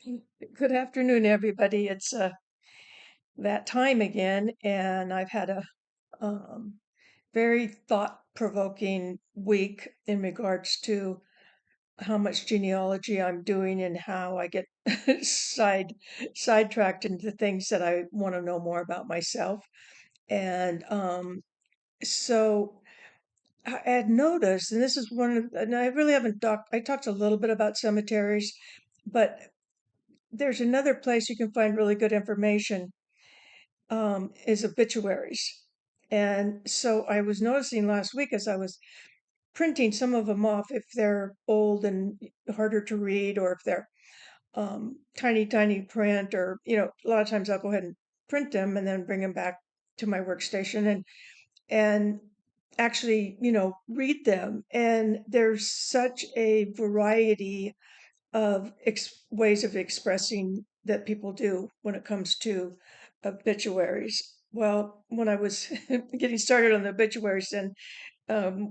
Good afternoon, everybody. It's that time again, and I've had a um, very thought-provoking week in regards to how much genealogy I'm doing and how I get side sidetracked into things that I want to know more about myself. And so I had noticed, and this is one of, and I really haven't talked. I talked a little bit about cemeteries, but there's another place you can find really good information is obituaries. And so I was noticing last week as I was printing some of them off, if they're old and harder to read, or if they're tiny, tiny print, or, a lot of times I'll go ahead and print them and then bring them back to my workstation and actually, read them. And there's such a variety of ways of expressing that people do when it comes to obituaries. Well, when I was getting started on the obituaries, and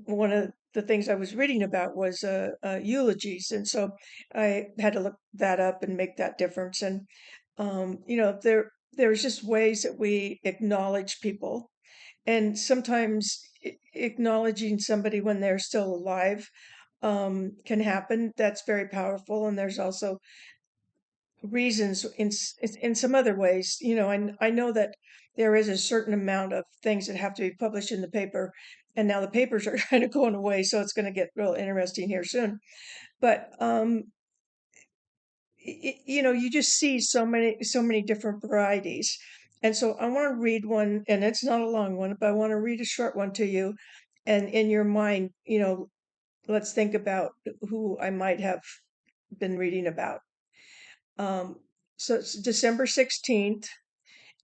one of the things I was reading about was eulogies, and so I had to look that up and make that difference. And there's just ways that we acknowledge people, and sometimes acknowledging somebody when they're still alive can happen. That's very powerful. And there's also reasons in some other ways. I know that there is a certain amount of things that have to be published in the paper, and now the papers are kind of going away, so it's going to get real interesting here soon. But you just see so many different varieties. And so I want to read one, and it's not a long one, but I want to read a short one to you. And in your mind, let's think about who I might have been reading about. Um, so it's December 16th.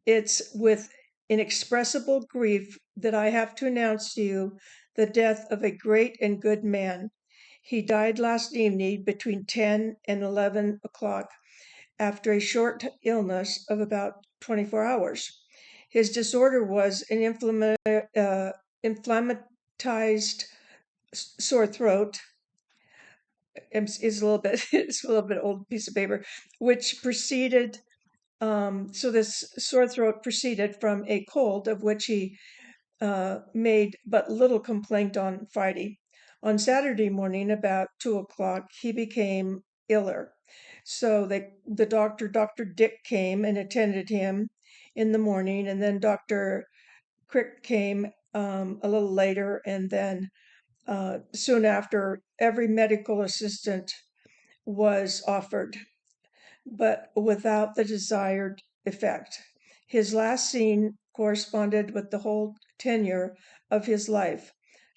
It's with inexpressible grief that I have to announce to you the death of a great and good man. He died last evening between 10 and 11 o'clock after a short illness of about 24 hours. His disorder was an inflammatized sore throat. Is a little bit it's a little bit old piece of paper, which proceeded. So this sore throat proceeded from a cold of which he made but little complaint on Friday. On Saturday morning, about 2 o'clock, he became iller. So the Dr. Dick, came and attended him in the morning, and then Dr. Crick came a little later, and then soon after, every medical assistant was offered, but without the desired effect. His last scene corresponded with the whole tenure of his life.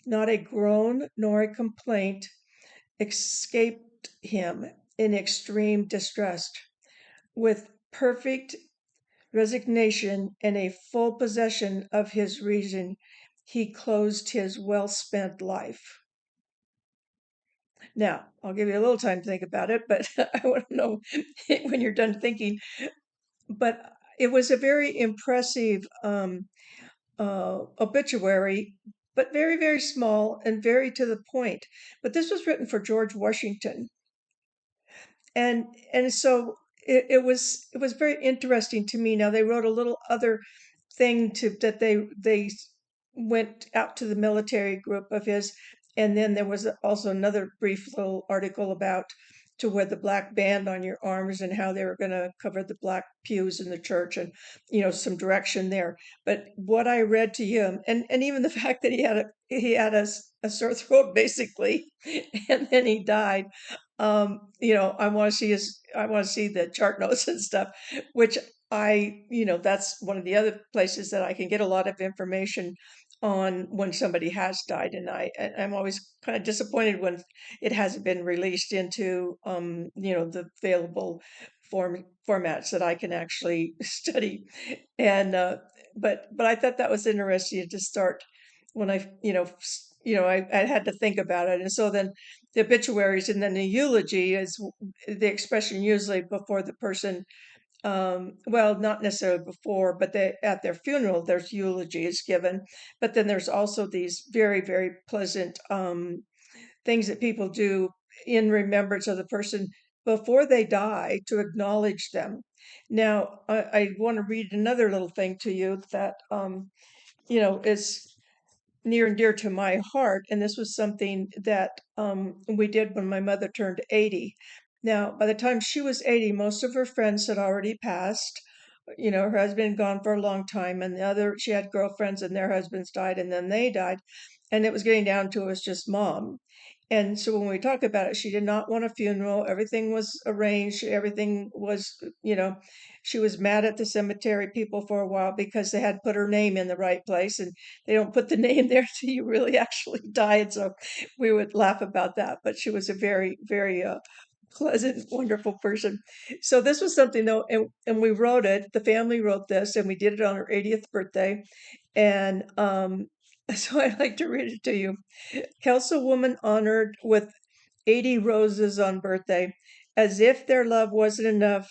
Not a groan nor a complaint escaped him in extreme distress. With perfect resignation and a full possession of his reason, he closed his well spent life. Now, I'll give you a little time to think about it, but I want to know when you're done thinking. But it was a very impressive obituary, but very, very small and very to the point. But this was written for George Washington, and so it was very interesting to me. Now they wrote a little other thing to that they went out to the military group of his, and then there was also another brief little article about to wear the black band on your arms and how they were going to cover the black pews in the church, and some direction there. But what I read to you, and even the fact that he had a sore throat basically, and then he died. I want to see the chart notes and stuff, which that's one of the other places that I can get a lot of information on when somebody has died. And I'm always kind of disappointed when it hasn't been released into, the available formats that I can actually study. And, but I thought that was interesting to start when I had to think about it. And so then the obituaries, and then the eulogy is the expression usually before the person, well, not necessarily before, but at their funeral, there's eulogy is given. But then there's also these very, very pleasant things that people do in remembrance of the person before they die to acknowledge them. Now, I want to read another little thing to you that, is near and dear to my heart. And this was something that we did when my mother turned 80. Now, by the time she was 80, most of her friends had already passed. Her husband had gone for a long time, and she had girlfriends, and their husbands died, and then they died. And it was getting down to it was just mom. And so when we talk about it, she did not want a funeral. Everything was arranged. Everything was, she was mad at the cemetery people for a while because they had put her name in the right place, and they don't put the name there till you really actually die. And so we would laugh about that. But she was a very, very pleasant, wonderful person. So this was something though, and we wrote it. The family wrote this, and we did it on her 80th birthday. And so I'd like to read it to you. Kelso woman honored with 80 roses on birthday. As if their love wasn't enough,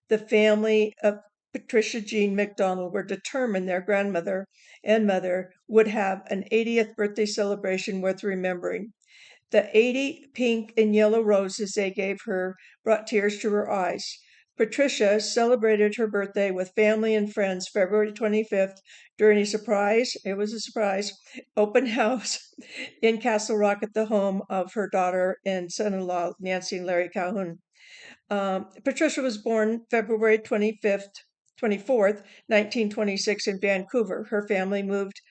the family of Patricia Jean McDonald were determined their grandmother and mother would have an 80th birthday celebration worth remembering. The 80 pink and yellow roses they gave her brought tears to her eyes. Patricia celebrated her birthday with family and friends February 25th during it was a surprise, open house in Castle Rock at the home of her daughter and son-in-law, Nancy and Larry Calhoun. Patricia was born February 24th, 1926 in Vancouver. Her family moved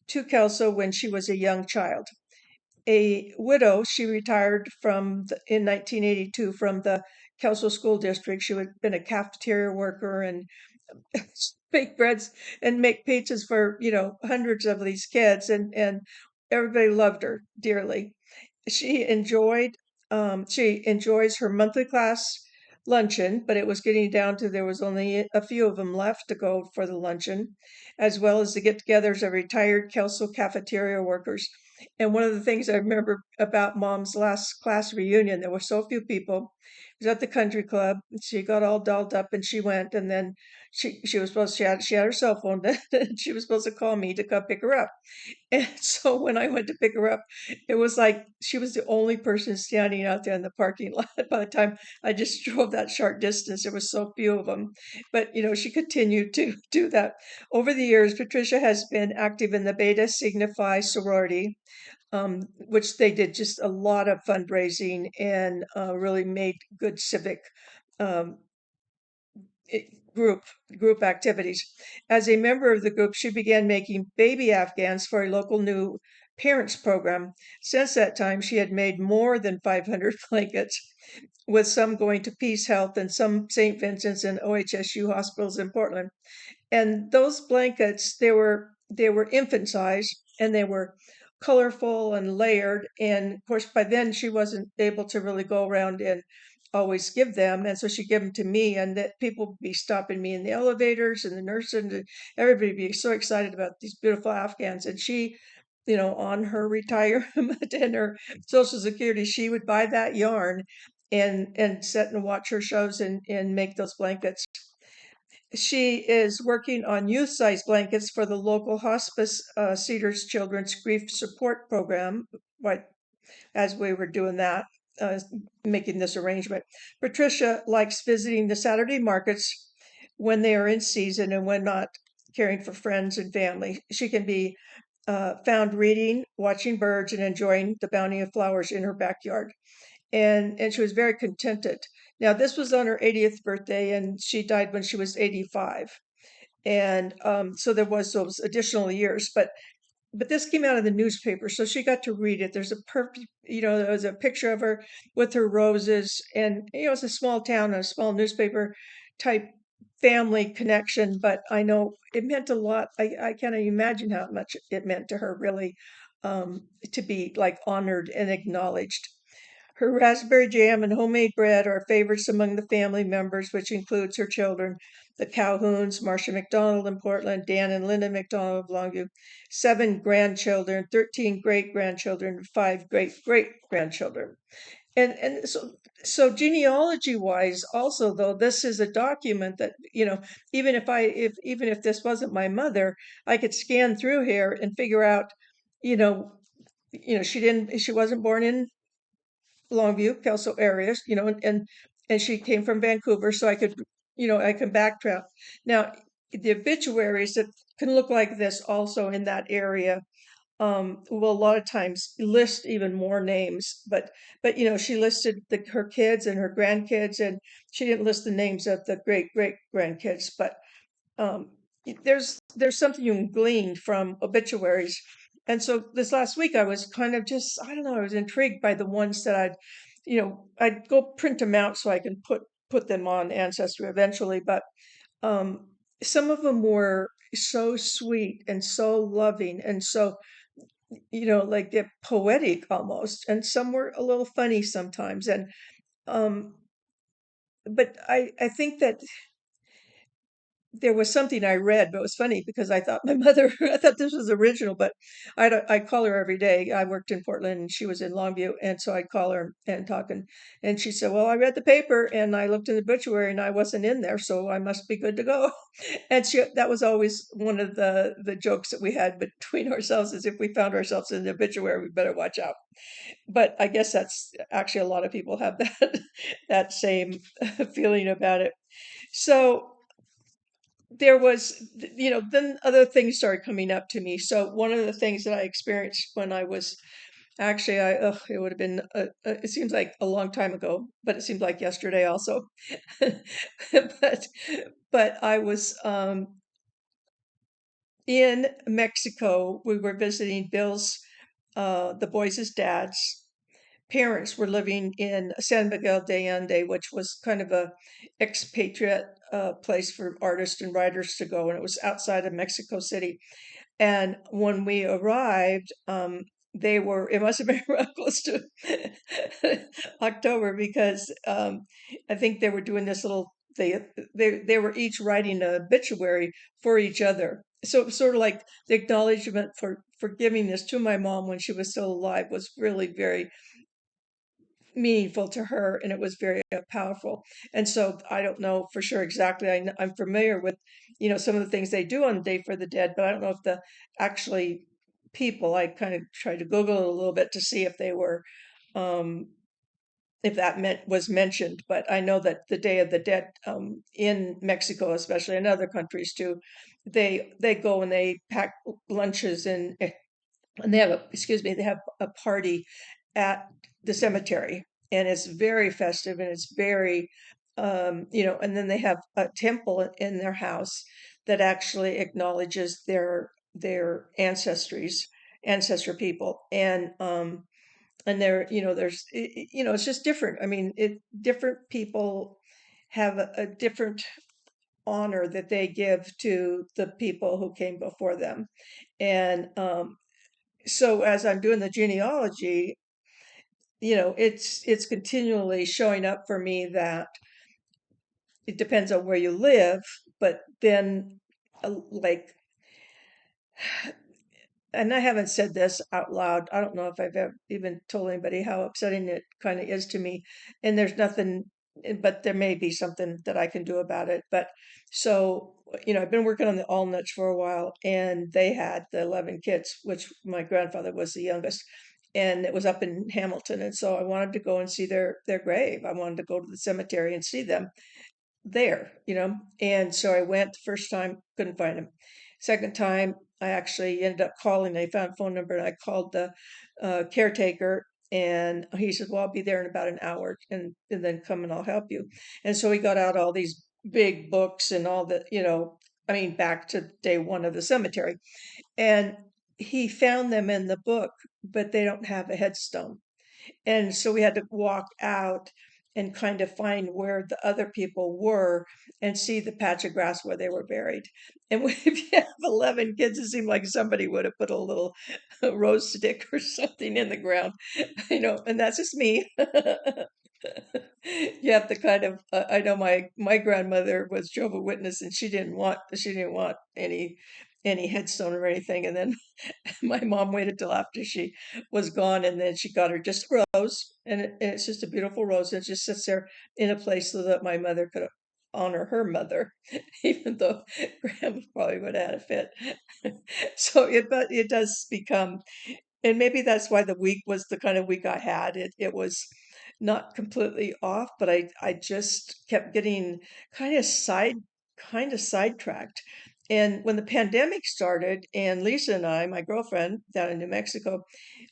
to Kelso when she was a young child. A widow, she retired in 1982 from the Kelso School District. She had been a cafeteria worker and bake breads and make pizzas for, hundreds of these kids, and everybody loved her dearly. She enjoyed she enjoys her monthly class luncheon, but it was getting down to there was only a few of them left to go for the luncheon, as well as the get-togethers of retired Kelso cafeteria workers. And one of the things I remember about mom's last class reunion, there were so few people. It was at the country club. She got all dolled up and she went, and then she was supposed she had her cell phone. She was supposed to call me to come pick her up. And so when I went to pick her up, it was like she was the only person standing out there in the parking lot. By the time I just drove that short distance, there was so few of them. But, she continued to do that. Over the years, Patricia has been active in the Beta Sigma Phi sorority, which they did just a lot of fundraising and really made good civic um, group activities. As a member of the group, she began making baby Afghans for a local new parents program. Since that time, she had made more than 500 blankets, with some going to Peace Health and some St. Vincent's and OHSU hospitals in Portland. And those blankets, they were infant size, and they were colorful and layered. And of course, by then she wasn't able to really go around and always give them, and so she'd give them to me, and that people would be stopping me in the elevators, and the nurse and everybody would be so excited about these beautiful Afghans. And she, on her retirement and her Social Security, she would buy that yarn and sit and watch her shows and make those blankets. She is working on youth-size blankets for the local hospice Cedars Children's Grief Support Program, right, as we were doing that, uh, making this arrangement. Patricia likes visiting the Saturday markets when they are in season and when not, caring for friends and family. She can be found reading, watching birds, and enjoying the bounty of flowers in her backyard. And she was very contented. Now, this was on her 80th birthday, and she died when she was 85. And so there was those additional years, but this came out of the newspaper, so she got to read it. There's a perfect, there was a picture of her with her roses, and it's a small town, a small newspaper type family connection, but I know it meant a lot. I can't imagine how much it meant to her, really, to be like honored and acknowledged. Her raspberry jam and homemade bread are favorites among the family members, which includes her children, the Calhouns, Marcia McDonald in Portland, Dan and Linda McDonald of Longview, 7 grandchildren, 13 great-grandchildren, and 5 great-great-grandchildren. And so genealogy-wise, also though, this is a document that, even if this wasn't my mother, I could scan through here and figure out, you know, she wasn't born in Longview, Kelso area, and she came from Vancouver, so I could, I can backtrack. Now, the obituaries that can look like this also in that area, will a lot of times list even more names, but she listed her kids and her grandkids, and she didn't list the names of the great grandkids, but um, there's something you can glean from obituaries. And so this last week I was kind of just, I don't know, I was intrigued by the ones that I'd go print them out so I can put them on Ancestry eventually. But um, some of them were so sweet and so loving and so, like they're poetic almost, and some were a little funny sometimes. And um, but I think that there was something I read, but it was funny because I thought my mother, I thought this was original, but I call her every day. I worked in Portland and she was in Longview. And so I'd call her and talk. And she said, well, I read the paper and I looked in the obituary and I wasn't in there. So I must be good to go. And that was always one of the jokes that we had between ourselves, is if we found ourselves in the obituary, we better watch out. But I guess that's actually, a lot of people have that, that same feeling about it. So there was, then other things started coming up to me. So one of the things that I experienced when I was actually, it would have been, it seems like a long time ago, but it seems like yesterday also. but but I was in Mexico. We were visiting the boys' dad's parents were living in San Miguel de Allende, which was kind of a expatriate place for artists and writers to go, and it was outside of Mexico City. And when we arrived, it must have been around close to October, because I think they were doing this little, they were each writing an obituary for each other. So it was sort of like the acknowledgement for giving this to my mom when she was still alive was really very meaningful to her, and it was very powerful. And so I don't know for sure exactly. I'm familiar with, some of the things they do on the Day for the Dead, but I don't know if the actually people. I kind of tried to Google it a little bit to see if they were, um, if that was mentioned. But I know that the Day of the Dead, in Mexico, especially in other countries too, they go and they pack lunches, and they have they have a party at the cemetery, and it's very festive, and it's very, and then they have a temple in their house that actually acknowledges their ancestor people. And there, it's just different. I mean, different people have a different honor that they give to the people who came before them. And so as I'm doing the genealogy, it's continually showing up for me that it depends on where you live, but then, like, and I haven't said this out loud. I don't know if I've ever even told anybody how upsetting it kind of is to me. And there's nothing, but there may be something that I can do about it. But so, I've been working on the Allnuts for a while, and they had the 11 kids, which my grandfather was the youngest. And it was up in Hamilton. And so I wanted to go and see their grave. I wanted to go to the cemetery and see them there, And so I went the first time, couldn't find him. Second time, I actually ended up calling. I found a phone number, and I called the caretaker, and he said, well, I'll be there in about an hour, and then come and I'll help you. And so he got out all these big books and all the, I mean, back to day one of the cemetery. And he found them in the book, but they don't have a headstone. And so we had to walk out and kind of find where the other people were and see the patch of grass where they were buried. And if you have 11 kids, it seemed like somebody would have put a little rose stick or something in the ground, and that's just me. You have to kind of, I know my grandmother was Jehovah's Witness, and she didn't want any headstone or anything. And then my mom waited till after she was gone, and then she got her just a rose, and it's just a beautiful rose, and it just sits there in a place so that my mother could honor her mother, even though grandma probably would have had a fit. So but it does become, and maybe that's why the week was the kind of week I had. It was not completely off, but I just kept getting kind of side kind of sidetracked. And when the pandemic started, and Lisa and I, my girlfriend down in New Mexico,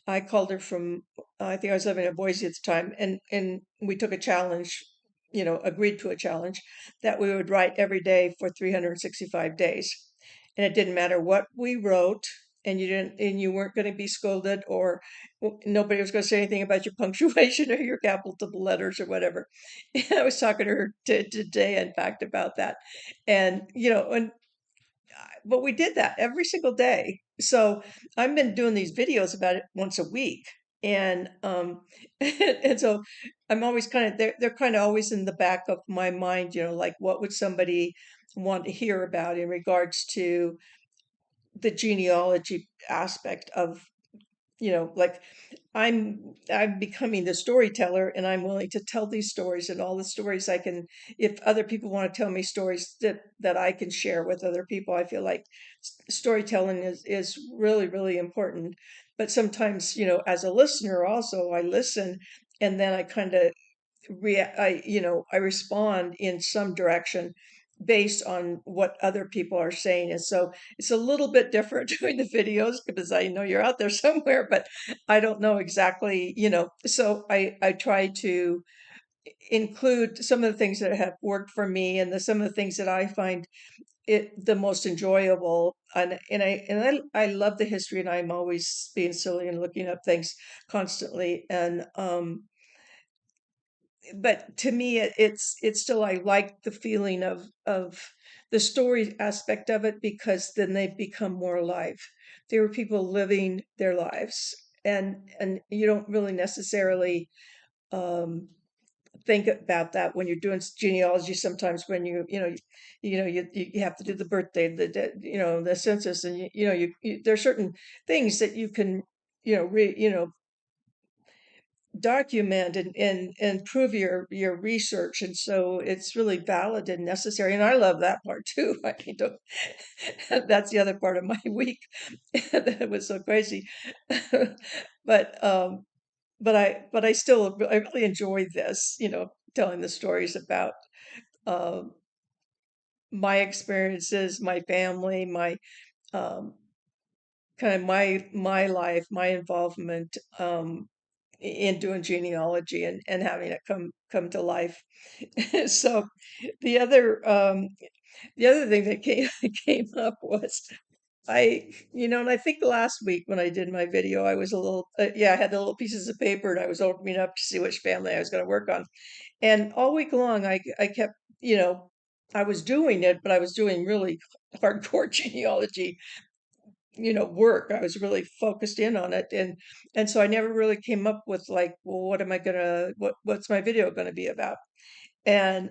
I called her from, I think I was living in Boise at the time, and we took a challenge, agreed to a challenge that we would write every day for 365 days. And it didn't matter what we wrote, and you weren't going to be scolded, or nobody was going to say anything about your punctuation or your capital letters or whatever. And I was talking to her today, in fact, about that. And, but we did that every single day. So I've been doing these videos about it once a week. And and so I'm always kind of they're kind of always in the back of my mind, like what would somebody want to hear about in regards to the genealogy aspect of, like I'm becoming the storyteller, and I'm willing to tell these stories, and all the stories I can, if other people want to tell me stories that I can share with other people. I feel like storytelling is really, really important. But sometimes, as a listener also, I listen, and then I kind of I respond in some direction based on what other people are saying. And so it's a little bit different doing the videos, because I know you're out there somewhere, but I don't know exactly, so I try to include some of the things that have worked for me, and some of the things that I find it the most enjoyable. And I love the history, and I'm always being silly and looking up things constantly. And but to me, it's still, I like the feeling of the story aspect of it, because then they become more alive. There were people living their lives, and you don't really necessarily um think about that when you're doing genealogy. Sometimes when you have to do the birthday, the census, and there are certain things that you can, document and prove your research. And so it's really valid and necessary, and I love that part too. I mean, that's the other part of my week that was so crazy. but I still, I really enjoy this, telling the stories about um my experiences, my family, my um kind of my life, my involvement in doing genealogy, and having it come to life. So the other um, the other thing that came came up was, and I think last week when I did my video, I was a little, yeah, I had the little pieces of paper, and I was opening up to see which family I was going to work on. And all week long, I kept, I was doing it, but I was doing really hardcore genealogy, work. I was really focused in on it, and so I never really came up with, like, well, what's my video gonna be about? And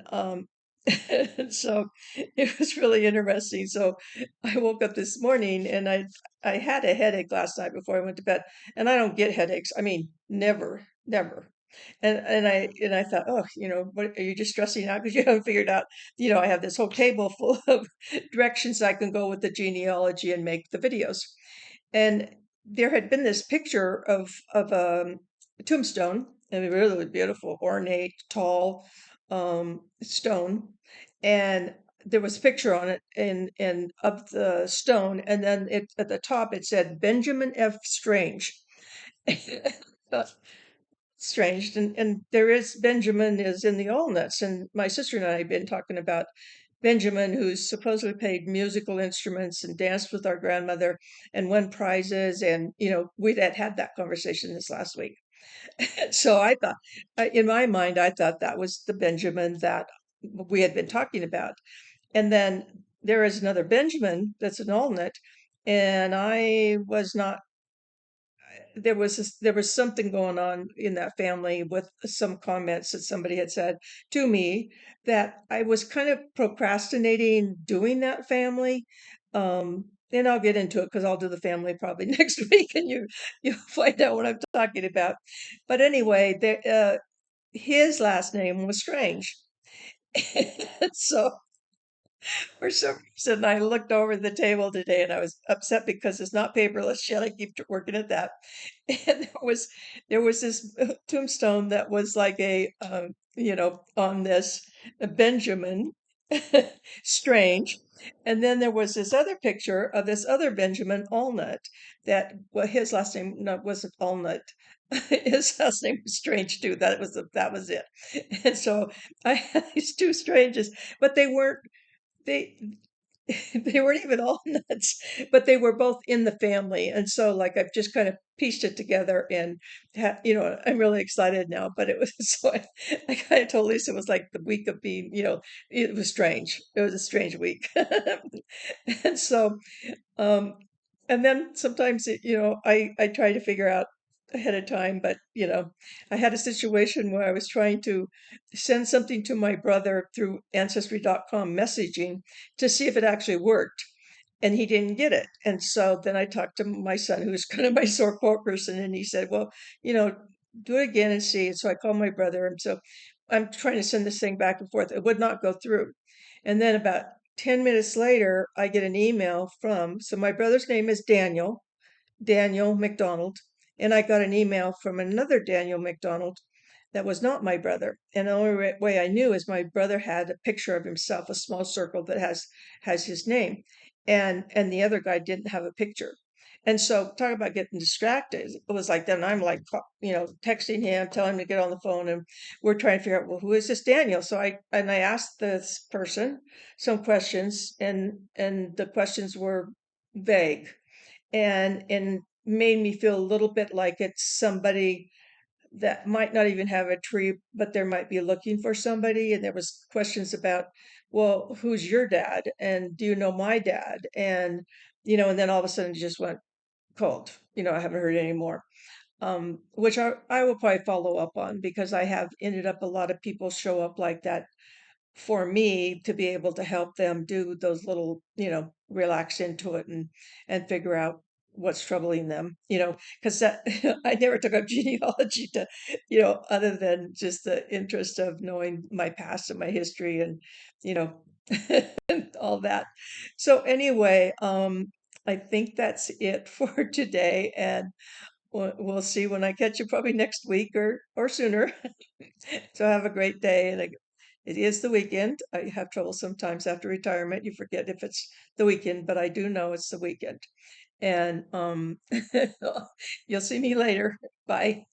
and so it was really interesting. So I woke up this morning, and I had a headache last night before I went to bed, and I don't get headaches. I mean, never, never. And I thought, oh, what are you just stressing out because you haven't figured out? I have this whole table full of directions I can go with the genealogy and make the videos. And there had been this picture of a tombstone, and it really beautiful, ornate, tall stone, and there was a picture on it, and of the stone, and then at the top it said Benjamin F. Strange. Strange. And there is, Benjamin is in the Allnuts, and my sister and I have been talking about Benjamin, who's supposedly played musical instruments and danced with our grandmother and won prizes. And we had that conversation this last week. So I thought, in my mind, I thought that was the Benjamin that we had been talking about. And then there is another Benjamin that's an Allnut, and I was not, there was something going on in that family with some comments that somebody had said to me, that I was kind of procrastinating doing that family. And I'll get into it, because I'll do the family probably next week, and you'll find out what I'm talking about. But anyway, his last name was Strange. So For some reason, I looked over the table today and I was upset because it's not paperless yet. I keep working at that. And there was this tombstone that was like on this Benjamin, strange. And then there was this other picture of this other Benjamin Allnut that, well, his last name no, wasn't Allnut. His last name was strange too. That was it. And so I had these two strangers, but they they weren't even all nuts, but they were both in the family. And so, like, I've just kind of pieced it together and, I'm really excited now. But it was so I kind of told Lisa it was like the week of being, it was strange. It was a strange week. And so, um, and then sometimes I try to figure out ahead of time, but I had a situation where I was trying to send something to my brother through Ancestry.com messaging to see if it actually worked, and he didn't get it. And so then I talked to my son, who's kind of my sore quote person, and he said, "Well, you know, do it again and see." And so I called my brother, and so I'm trying to send this thing back and forth. It would not go through. And then about 10 minutes later, I get an email so my brother's name is Daniel McDonald, and I got an email from another Daniel McDonald that was not my brother. And the only way I knew is my brother had a picture of himself, a small circle that has his name, and the other guy didn't have a picture. And so talk about getting distracted. It was like then I'm like, texting him, telling him to get on the phone, and we're trying to figure out, well, who is this Daniel? So I asked this person some questions, and the questions were vague and made me feel a little bit like it's somebody that might not even have a tree, but there might be looking for somebody. And there was questions about, well, who's your dad? And do you know my dad? And then all of a sudden it just went cold. I haven't heard any more. Which I will probably follow up on because I have ended up a lot of people show up like that for me to be able to help them do those little, relax into it and figure out what's troubling them, because that I never took up genealogy to, other than just the interest of knowing my past and my history and, you know, and all that. So anyway, I think that's it for today, and we'll see when I catch you probably next week or sooner. So have a great day. And it is the weekend. I have trouble sometimes after retirement. You forget if it's the weekend, but I do know it's the weekend. And you'll see me later. Bye.